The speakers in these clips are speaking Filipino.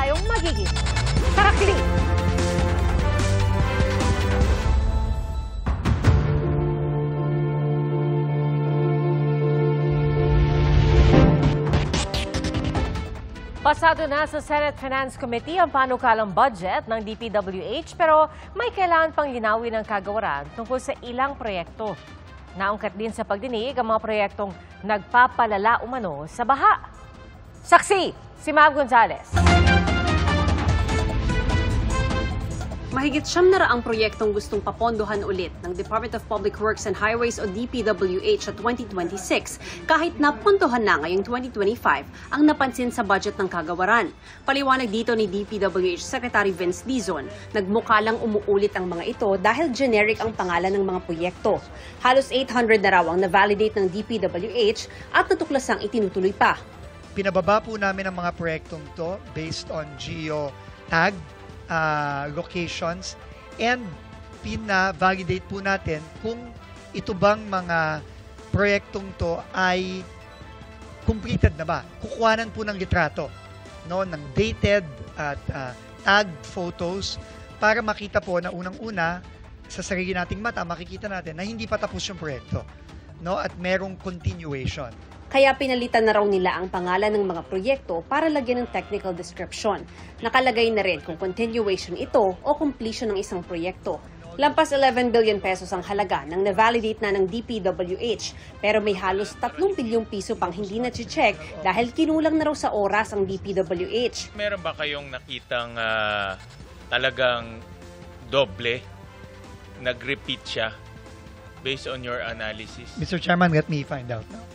tayong magiging tarakli. Pasado na sa Senate Finance Committee ang panukalang budget ng DPWH pero may kailangan pang linawin ng kagawaran tungkol sa ilang proyekto. Naungkat din sa pagdinig ang mga proyektong nagpapalala umano sa baha. Saksi, si Mav Gonzalez. Mahigit 700 proyektong gustong papondohan ulit ng Department of Public Works and Highways o DPWH sa 2026 kahit napondohan na ngayong 2025 ang napansin sa budget ng kagawaran. Paliwanag dito ni DPWH Secretary Vince Dizon, nagmukha lang umuulit ang mga ito dahil generic ang pangalan ng mga proyekto. Halos 800 na raw ang na-validate ng DPWH at natuklasang itinutuloy pa. Pinababa po namin ang mga proyektong to based on geo-tag locations and pina-validate po natin kung ito bang mga proyektong to ay completed na ba. Kukuhanan po ng litrato, no, ng dated at tagged photos para makita po na unang-una sa sarili nating mata makikita natin na hindi pa tapos yung proyekto, no, at merong continuation. Kaya pinalitan na raw nila ang pangalan ng mga proyekto para lagyan ng technical description. Nakalagay na rin kung continuation ito o completion ng isang proyekto. Lampas 11 billion pesos ang halaga ng na-validate na ng DPWH pero may halos 3 bilyong piso pang hindi na-check dahil kinulang na raw sa oras ang DPWH. Meron ba kayong nakitang talagang doble, nag-repeat siya based on your analysis? Mr. Chairman, let me find out now.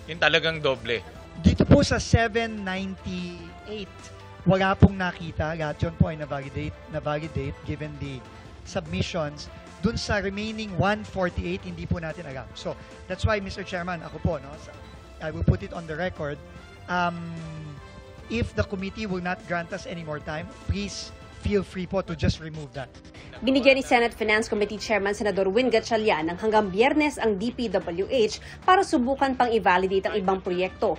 Yung talagang doble. Dito po sa 798, wala pong nakita. Lahat yun po ay na-validate given the submissions. Dun sa remaining 148, hindi po natin alam. So, that's why, Mr. Chairman, ako po, no, I will put it on the record. If the committee will not grant us any more time, please feel free po to just remove that. Binigyan ni Senate Finance Committee Chairman Senador Win Gatchalian ng hanggang Biyernes ang DPWH para subukan pang i-validate ang ibang proyekto.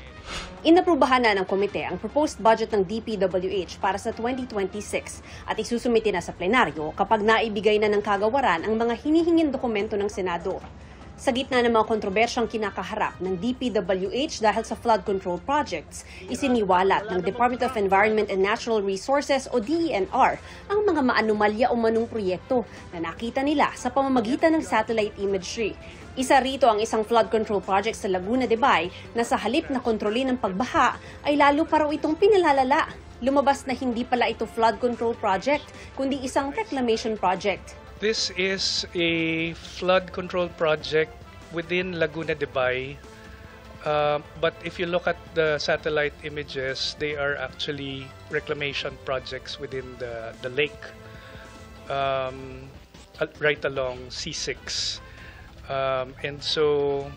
Inaprubahan na ng komite ang proposed budget ng DPWH para sa 2026 at isusumite na sa plenaryo kapag naibigay na ng kagawaran ang mga hinihinging dokumento ng Senado. Sa gitna ng mga kontrobersyang kinakaharap ng DPWH dahil sa flood control projects, isiniwalat ng Department of Environment and Natural Resources o DENR ang mga maanumalya o manong proyekto na nakita nila sa pamamagitan ng satellite imagery. Isa rito ang isang flood control project sa Laguna de Bay na sa halip na kontrolin ng pagbaha ay lalo pa raw itong pinalalala. Lumabas na hindi pala ito flood control project kundi isang reclamation project. This is a flood control project within Laguna de Bay, but if you look at the satellite images, they are actually reclamation projects within the lake, right along C6. And so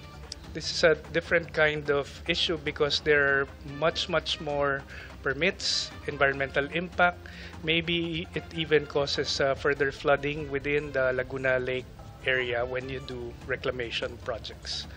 this is a different kind of issue because there are much more permits, environmental impact. Maybe it even causes further flooding within the Laguna Lake area when you do reclamation projects.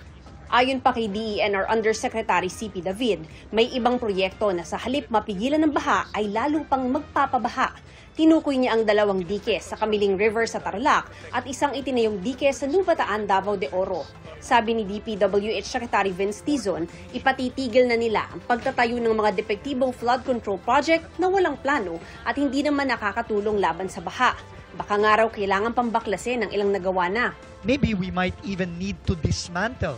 Ayon pa kay DENR Undersecretary C.P. David, may ibang proyekto na sa halip mapigilan ng baha ay lalo pang magpapabaha. Tinukoy niya ang 2 dike sa Kamiling River sa Tarlac at isang itinayong dike sa Nubataan, Davao de Oro. Sabi ni DPWH Secretary Vince Dizon, ipatitigil na nila ang pagtatayo ng mga depektibong flood control project na walang plano at hindi naman nakakatulong laban sa baha. Baka nga raw kailangan pambaklasin ang ilang nagawa na. Maybe we might even need to dismantle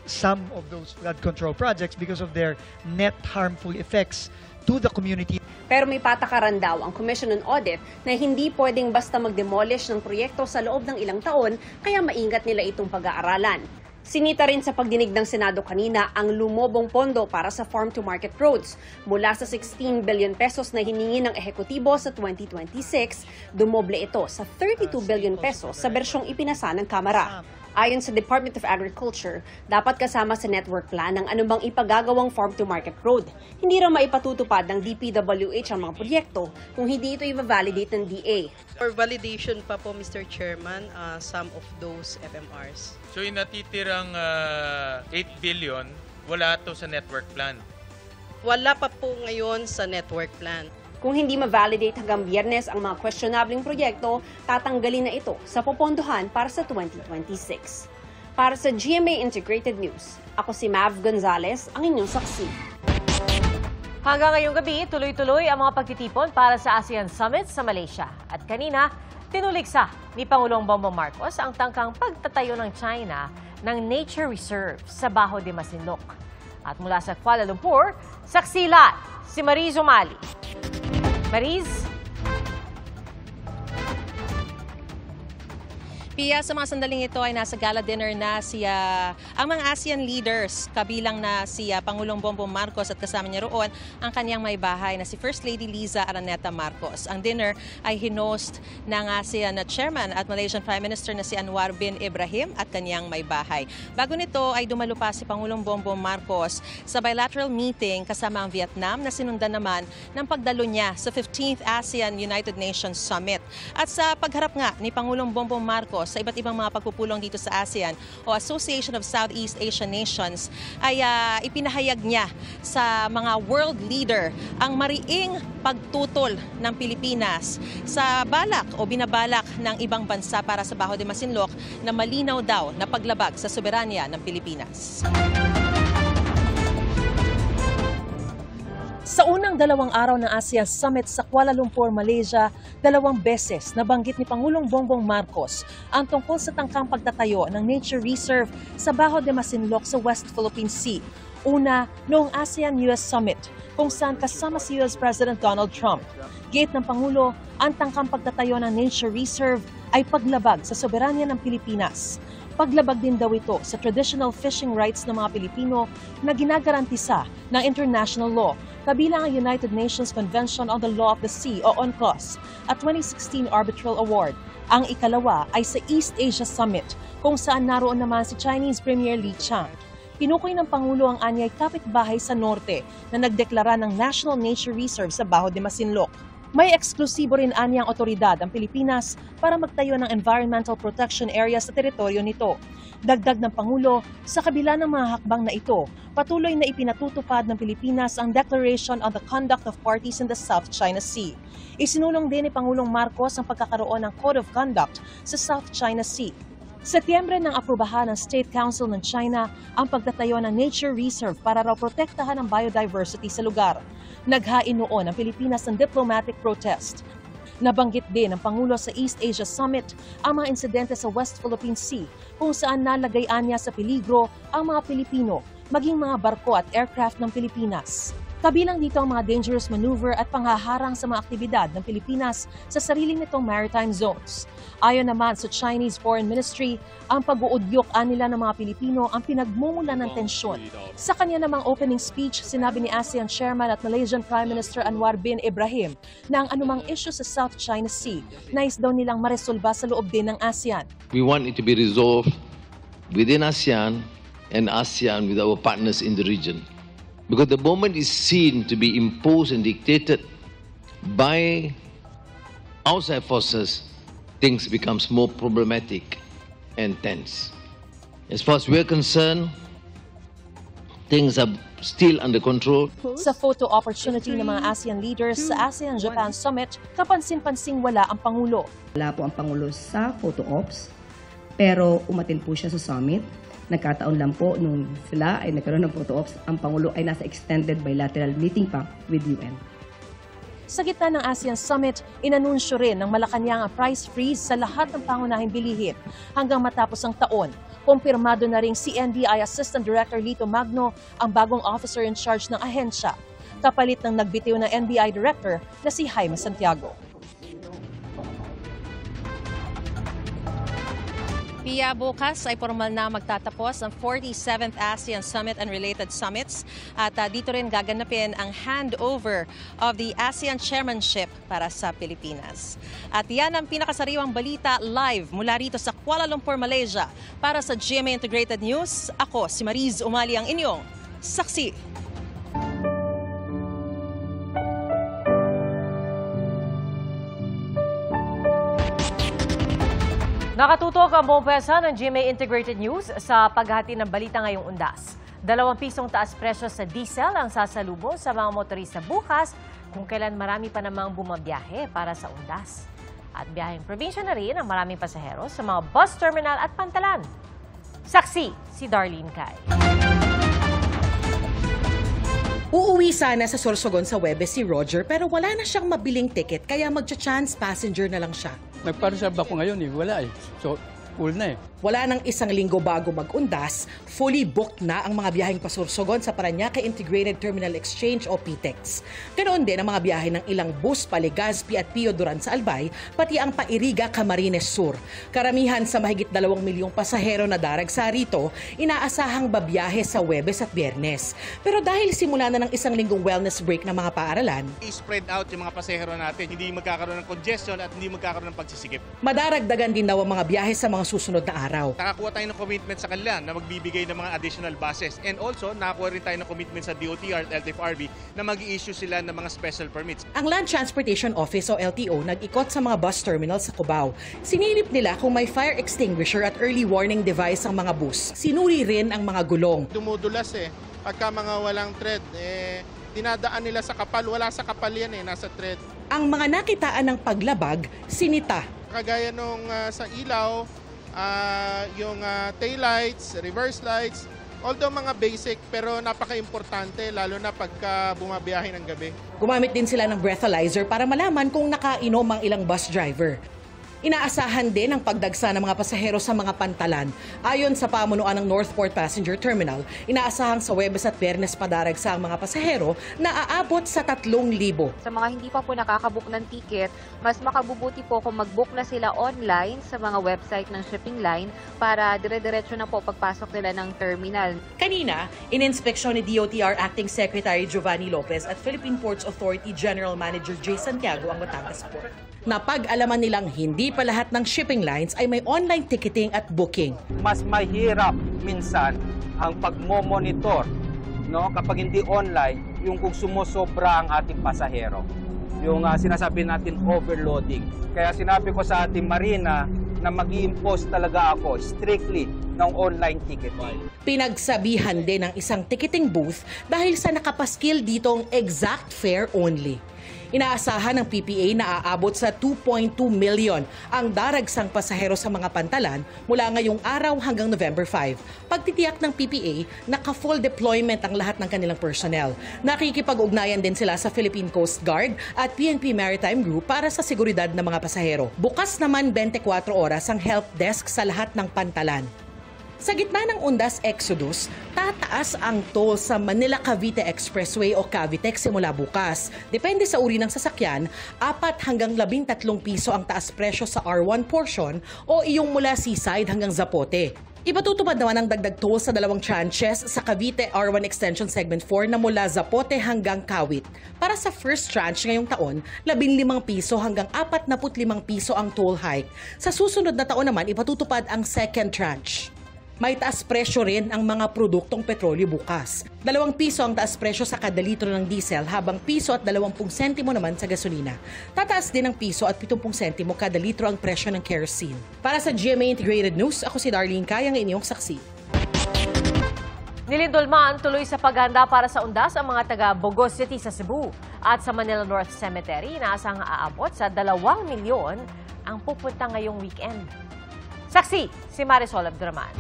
some of those flood control projects because of their net harmful effects to the community. Pero may patakaran daw ang Commission on Audit na hindi pwedeng basta mag-demolish ng proyekto sa loob ng ilang taon kaya maingat nila itong pag-aaralan. Sinita rin sa pagdinig ng Senado kanina ang lumobong pondo para sa farm-to-market roads. Mula sa 16 billion pesos na hiningi ng ehekutibo sa 2026, dumoble ito sa 32 billion pesos sa bersyong ipinasa ng Kamara. Ayon sa Department of Agriculture, dapat kasama sa network plan ang anumang ipagagawang farm-to-market road. Hindi raw maipatutupad ng DPWH ang mga proyekto kung hindi ito i-validate ng DA. For validation pa po, Mr. Chairman, some of those FMRs. So yung natitirang 8 billion, wala to sa network plan. Wala pa po ngayon sa network plan. Kung hindi ma-validate hanggang Biyernes ang mga questionableng proyekto, tatanggalin na ito sa popondohan para sa 2026. Para sa GMA Integrated News, ako si Mav Gonzalez, ang inyong saksi. Hanggang ngayong gabi, tuloy-tuloy ang mga pagtitipon para sa ASEAN Summit sa Malaysia. At kanina, tinuligsa ni Pangulong Bongbong Marcos ang tangkang pagtatayo ng China ng Nature Reserve sa Bajo de Masinloc. At mula sa Kuala Lumpur, saksilan si Mariz Umali. Mariz? Pia, sa mga sandaling ito ay nasa gala dinner na ang mga ASEAN leaders, kabilang na si Pangulong Bongbong Marcos at kasama niya roon ang kanyang may bahay na si First Lady Liza Araneta Marcos. Ang dinner ay hinost ng ASEAN Chairman at Malaysian Prime Minister na si Anwar bin Ibrahim at kanyang may bahay. Bago nito ay dumalo pa si Pangulong Bongbong Marcos sa bilateral meeting kasama ang Vietnam na sinundan naman ng pagdalo niya sa 15th ASEAN United Nations Summit. At sa pagharap nga ni Pangulong Bongbong Marcos sa iba't ibang mga pagpupulong dito sa ASEAN o Association of Southeast Asian Nations ay ipinahayag niya sa mga world leader ang mariing pagtutol ng Pilipinas sa balak o binabalak ng ibang bansa para sa Bajo de Masinloc na malinaw daw na paglabag sa soberanya ng Pilipinas. Sa unang 2 araw ng ASEAN Summit sa Kuala Lumpur, Malaysia, 2 beses nabanggit ni Pangulong Bongbong Marcos ang tungkol sa tangkang pagtatayo ng Nature Reserve sa Bajo de Masinloc sa West Philippine Sea. Una, noong ASEAN-US Summit, kung saan kasama si US President Donald Trump. Giit ng Pangulo, ang tangkang pagtatayo ng Nature Reserve ay paglabag sa soberanya ng Pilipinas. Paglabag din daw ito sa traditional fishing rights ng mga Pilipino na ginagarantisa ng international law, kabilang ang United Nations Convention on the Law of the Sea o UNCLOS at 2016 Arbitral Award. Ang ikalawa ay sa East Asia Summit, kung saan naroon naman si Chinese Premier Li Qiang. Pinukoy ng Pangulo ang anyay kapitbahay sa norte na nagdeklara ng National Nature Reserve sa Bajo de Masinloc. May eksklusibo rin anyang otoridad ang Pilipinas para magtayo ng environmental protection area sa teritoryo nito. Dagdag ng Pangulo, sa kabila ng mga hakbang na ito, patuloy na ipinatutupad ng Pilipinas ang Declaration on the Conduct of Parties in the South China Sea. Isinulong din ni Pangulong Marcos ang pagkakaroon ng Code of Conduct sa South China Sea. Setyembre nang aprubahan ng State Council ng China ang pagtatayo ng Nature Reserve para raw protektahan ang biodiversity sa lugar. Naghain noon ang Pilipinas ng diplomatic protest. Nabanggit din ng Pangulo sa East Asia Summit ang mga insidente sa West Philippine Sea kung saan nalagayan niya sa peligro ang mga Pilipino, maging mga barko at aircraft ng Pilipinas. Kabilang dito ang mga dangerous maneuver at panghaharang sa mga aktibidad ng Pilipinas sa sarili nitong maritime zones. Ayon naman sa Chinese Foreign Ministry, ang pag-uudyok nila ng mga Pilipino ang pinagmumulan ng tensyon. Sa kanya namang opening speech, sinabi ni ASEAN Chairman at Malaysian Prime Minister Anwar bin Ibrahim na ang anumang issue sa South China Sea, nais daw nilang maresolba sa loob din ng ASEAN. We want it to be resolved within ASEAN and ASEAN with our partners in the region. Because the moment is seen to be imposed and dictated by outside forces, things becomes more problematic and tense. As far as we're concerned, things are still under control. Sa photo opportunity ng mga ASEAN leaders sa ASEAN-Japan Summit, kapansin-pansing wala ang Pangulo. Wala po ang Pangulo sa photo ops, pero umatin po siya sa summit. Nagkataon lang po nung sila ay nagkaroon ng photo ops, ang Pangulo ay nasa extended bilateral meeting pa with UN. Sa gitna ng ASEAN Summit, inanunsyo rin ng Malacanang ang price freeze sa lahat ng pangunahing bilihin hanggang matapos ang taon. Kumpirmado na rin si NBI Assistant Director Lito Magno ang bagong officer in charge ng ahensya, kapalit ng nagbitiw ng NBI Director na si Jaime Santiago. Pia, bukas ay formal na magtatapos ang 47th ASEAN Summit and related summits at dito rin gaganapin ang handover of the ASEAN Chairmanship para sa Pilipinas. At yan ang pinakasariwang balita live mula rito sa Kuala Lumpur, Malaysia. Para sa GMA Integrated News, ako si Mariz Umali ang inyong saksi. Nakatutok ang buong pwersa ng GMA Integrated News sa paghati ng balita ngayong undas. ₱2 taas presyo sa diesel ang sasalubong sa mga motorista bukas kung kailan marami pa namang bumabiyahe para sa undas. At biyaheng probinsya na rin ang maraming pasahero sa mga bus terminal at pantalan. Saksi si Darlene Kai. Uuwi sana sa Sorsogon sa Huwebes si Roger pero wala na siyang mabiling ticket kaya magcha-chance passenger na lang siya. Nagpa-reserve ako ngayon wala So, full na Wala nang 1 linggo bago mag-undas, fully booked na ang mga biyaheng pasursogon sa Parañaque Integrated Terminal Exchange o PTEX. Ganoon din ang mga biyahe ng ilang bus pa Legazpi at Pio Duran sa Albay, pati ang Pairiga Camarines Sur. Karamihan sa mahigit 2 milyong pasahero na daragsa rito, inaasahang babiyahe sa Huwebes at Biyernes. Pero dahil simula na ng 1 linggong wellness break ng mga paaralan, i-spread out yung mga pasahero natin, hindi magkakaroon ng congestion at hindi magkakaroon ng pagsisikip. madaragdagan din daw ang mga biyahe sa mga susunod na araw. Nakakuha tayo ng commitment sa kanila na magbibigay ng mga additional buses. And also, nakakuha rin tayo ng commitment sa DOTR at LTFRB na mag-i-issue sila ng mga special permits. Ang Land Transportation Office o LTO nag-ikot sa mga bus terminal sa Cubao. Sinilip nila kung may fire extinguisher at early warning device ang mga bus. Sinuri rin ang mga gulong. Dumudulas pagka mga walang thread, dinadaan nila sa kapal. Wala sa kapal yan nasa thread. Ang mga nakitaan ng paglabag, sinita. Kagaya nung sa ilaw, yung tail lights, reverse lights, although mga basic pero napaka-importante lalo na pagka bumabiyahe ng gabi. Gumamit din sila ng breathalyzer para malaman kung nakainom ang ilang bus driver. Inaasahan din ang pagdagsa ng mga pasahero sa mga pantalan. Ayon sa pamunuan ng Northport Passenger Terminal, inaasahang sa Huwebes at Biyernes padaragsa ang mga pasahero na aabot sa 3,000. Sa mga hindi pa po nakakabook ng ticket, mas makabubuti po kung mag-book na sila online sa mga website ng shipping line para dire-diretso na po pagpasok nila ng terminal. Kanina, ininspeksyon ni DOTR Acting Secretary Giovanni Lopez at Philippine Ports Authority General Manager J. Santiago ang Batangas Port. Napag-alaman nilang hindi pa lahat ng shipping lines ay may online ticketing at booking. Mas mahirap minsan ang pagmo-monitor kapag hindi online, yung kung sumusobra ang ating pasahero. Yung sinasabi natin overloading. Kaya sinabi ko sa ating Marina na mag-i-impose talaga ako strictly ng online ticketing. Pinagsabihan din ng isang ticketing booth dahil sa nakapaskil ditong exact fare only. Inaasahan ng PPA na aabot sa 2.2 million ang daragsang pasahero sa mga pantalan mula ngayong araw hanggang November 5. Pagtitiyak ng PPA, naka-full deployment ang lahat ng kanilang personnel. Nakikipag-ugnayan din sila sa Philippine Coast Guard at PNP Maritime Group para sa seguridad ng mga pasahero. Bukas naman 24 oras ang help desk sa lahat ng pantalan. Sa gitna ng Undas Exodus, tataas ang toll sa Manila-Cavite Expressway o Cavitex simula bukas. Depende sa uri ng sasakyan, 4 hanggang 13 piso ang taas presyo sa R1 portion o iyong mula Seaside hanggang Zapote. Ipatutupad naman ang dagdag toll sa 2 tranches sa Cavite R1 Extension Segment 4 na mula Zapote hanggang Kawit. Para sa first tranche ngayong taon, 15 piso hanggang 45 piso ang toll hike. Sa susunod na taon naman, ipatutupad ang second tranche. May taas presyo rin ang mga produktong petrolyo bukas. 2 piso ang taas presyo sa kada litro ng diesel habang piso at 20 sentimo naman sa gasolina. Tataas din ng piso at 70 sentimo kada litro ang presyo ng kerosene. Para sa GMA Integrated News, ako si Darlene Kai, ang inyong saksi. Nilindolman tuloy sa paghanda para sa undas ang mga taga Bogos City sa Cebu. At sa Manila North Cemetery, inaasang aabot sa 2 milyon ang pupunta ngayong weekend. Saksi, si Marisol Abduraman.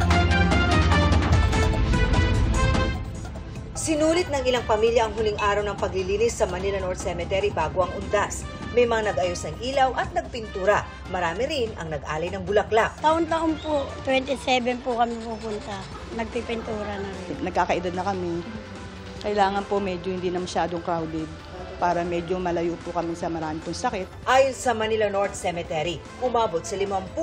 Sinulit ng ilang pamilya ang huling araw ng paglilinis sa Manila North Cemetery bago ang undas. May mga nag-ayos ng ilaw at nagpintura. Marami rin ang nag-alay ng bulaklak. Taon-taon po, 27 po kami pupunta. Nagpipintura na rin. Nagkakaedad na kami. Kailangan po medyo hindi na masyadong crowded para medyo malayo po kami sa marami pong sakit. Ayon sa Manila North Cemetery, umabot sa 50,000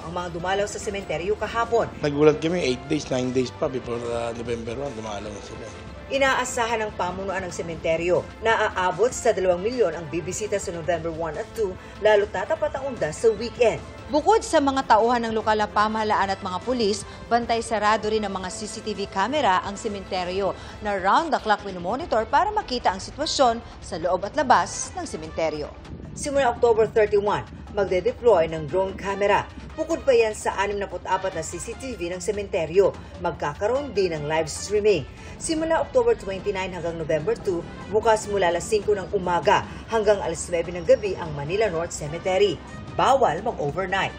ang mga dumalaw sa sementeryo kahapon. Nagulat kami 8 days, 9 days pa before November 1, dumalaw na sila. Inaasahan ng pamunuan ng sementeryo na aabot sa 2 milyon ang bibisita sa November 1 at 2, lalo't tatapat ang undas sa weekend. Bukod sa mga tauhan ng lokal na pamahalaan at mga pulis, bantay sarado rin ng mga CCTV camera ang sementeryo na round-the-clock minomonitor para makita ang sitwasyon sa loob at labas ng sementeryo. Simula October 31, magde-deploy ng drone camera. Bukod pa yan sa 64 na CCTV ng sementeryo, magkakaroon din ng live streaming. Simula October 29 hanggang November 2, bukas mula alas 5 ng umaga hanggang alas 9 ng gabi ang Manila North Cemetery. Bawal mag-overnight.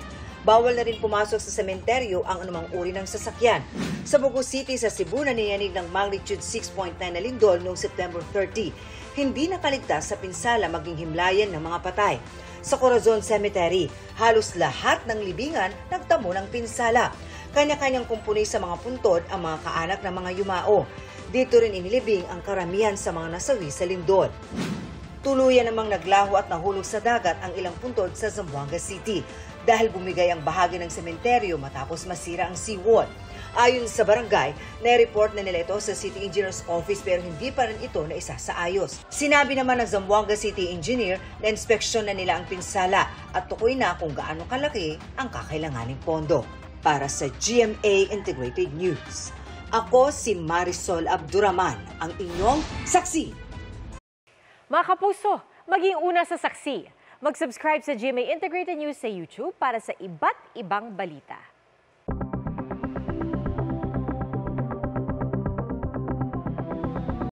Bawal na rin pumasok sa sementeryo ang anumang uri ng sasakyan. Sa Bugo City sa Cebu, naniyanig ng magnitude 6.9 na lindol noong September 30. Hindi nakaligtas sa pinsala maging himlayan ng mga patay. Sa Corazon Cemetery, halos lahat ng libingan nagtamo ng pinsala. Kanya-kanyang kumpuni sa mga puntod ang mga kaanak ng mga yumao. Dito rin inilibing ang karamihan sa mga nasawi sa lindol. Tuluyan namang naglaho at nahulog sa dagat ang ilang puntod sa Zamboanga City dahil bumigay ang bahagi ng sementeryo matapos masira ang seawall. Ayon sa barangay, na-report na nila ito sa City Engineer's Office pero hindi pa rin ito na isa sa ayos. Sinabi naman ng Zamboanga City Engineer na inspeksyon na nila ang pinsala at tukoy na kung gaano kalaki ang kakailanganing pondo. Para sa GMA Integrated News, ako si Marisol Abduraman, ang inyong saksi. Mga kapuso, maging una sa saksi. Mag-subscribe sa GMA Integrated News sa YouTube para sa iba't ibang balita.